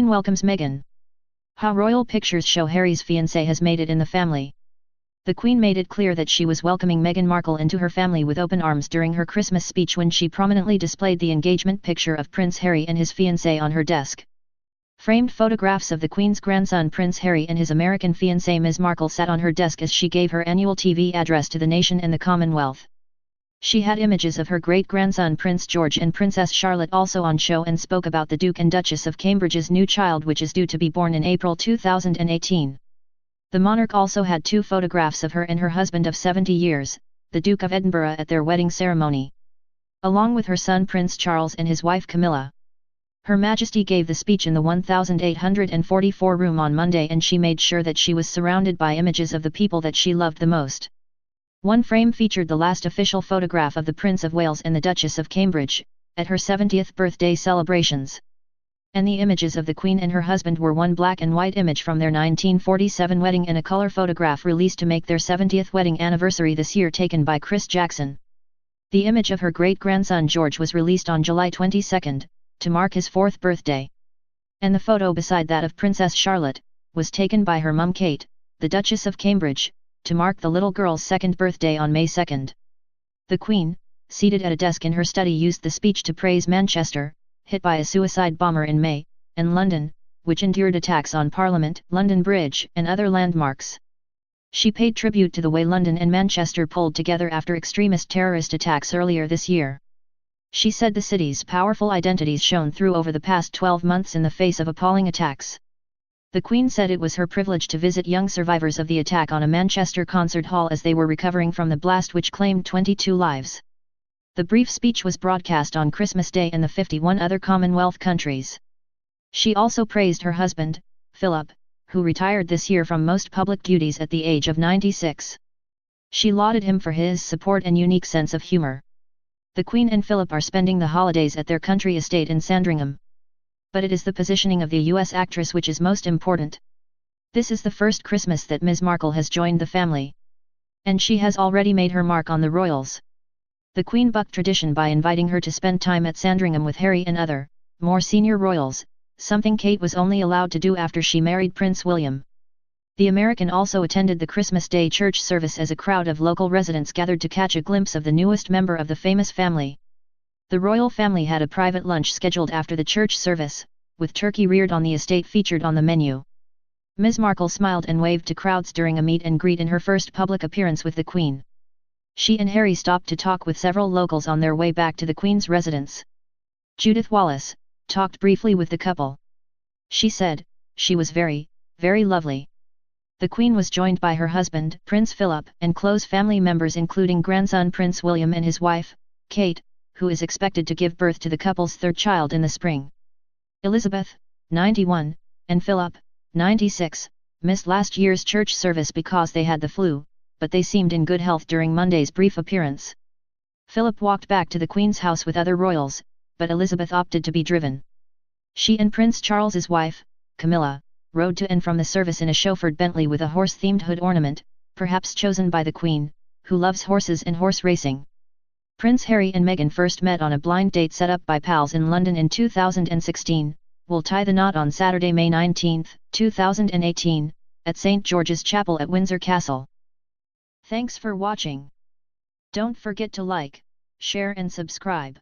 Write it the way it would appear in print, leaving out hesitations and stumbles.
Queen welcomes Meghan. How royal pictures show Harry's fiancé has made it in the family. The Queen made it clear that she was welcoming Meghan Markle into her family with open arms during her Christmas speech when she prominently displayed the engagement picture of Prince Harry and his fiancée on her desk. Framed photographs of the Queen's grandson Prince Harry and his American fiancée Ms. Markle sat on her desk as she gave her annual TV address to the nation and the Commonwealth. She had images of her great-grandson Prince George and Princess Charlotte also on show and spoke about the Duke and Duchess of Cambridge's new child which is due to be born in April 2018. The monarch also had 2 photographs of her and her husband of 70 years, the Duke of Edinburgh at their wedding ceremony, along with her son Prince Charles and his wife Camilla. Her Majesty gave the speech in the 1844 room on Monday and she made sure that she was surrounded by images of the people that she loved the most. One frame featured the last official photograph of the Prince of Wales and the Duchess of Cambridge, at her 70th birthday celebrations. And the images of the Queen and her husband were one black and white image from their 1947 wedding and a color photograph released to make their 70th wedding anniversary this year taken by Chris Jackson. The image of her great-grandson George was released on July 22, to mark his 4th birthday. And the photo beside that of Princess Charlotte, was taken by her mum Kate, the Duchess of Cambridge, to mark the little girl's 2nd birthday on May 2. The Queen, seated at a desk in her study used the speech to praise Manchester, hit by a suicide bomber in May, and London, which endured attacks on Parliament, London Bridge and other landmarks. She paid tribute to the way London and Manchester pulled together after extremist terrorist attacks earlier this year. She said the city's powerful identities shone through over the past 12 months in the face of appalling attacks. The Queen said it was her privilege to visit young survivors of the attack on a Manchester concert hall as they were recovering from the blast which claimed 22 lives. The brief speech was broadcast on Christmas Day in the 51 other Commonwealth countries. She also praised her husband, Philip, who retired this year from most public duties at the age of 96. She lauded him for his support and unique sense of humor. The Queen and Philip are spending the holidays at their country estate in Sandringham. But it is the positioning of the US actress which is most important. This is the first Christmas that Ms. Markle has joined the family. And she has already made her mark on the royals. The Queen bucked tradition by inviting her to spend time at Sandringham with Harry and other, more senior royals, something Kate was only allowed to do after she married Prince William. The American also attended the Christmas Day church service as a crowd of local residents gathered to catch a glimpse of the newest member of the famous family. The royal family had a private lunch scheduled after the church service, with turkey reared on the estate featured on the menu. Ms. Markle smiled and waved to crowds during a meet and greet in her first public appearance with the Queen. She and Harry stopped to talk with several locals on their way back to the Queen's residence. Judith Wallace talked briefly with the couple. She said, "She was very, very lovely." The Queen was joined by her husband, Prince Philip, and close family members including grandson Prince William and his wife, Kate, who is expected to give birth to the couple's 3rd child in the spring. Elizabeth, 91, and Philip, 96, missed last year's church service because they had the flu, but they seemed in good health during Monday's brief appearance. Philip walked back to the Queen's house with other royals, but Elizabeth opted to be driven. She and Prince Charles's wife, Camilla, rode to and from the service in a chauffeured Bentley with a horse-themed hood ornament, perhaps chosen by the Queen, who loves horses and horse racing. Prince Harry and Meghan first met on a blind date set up by pals in London in 2016, will tie the knot on Saturday, May 19, 2018, at St. George's Chapel at Windsor Castle. Thanks for watching. Don't forget to like, share and subscribe.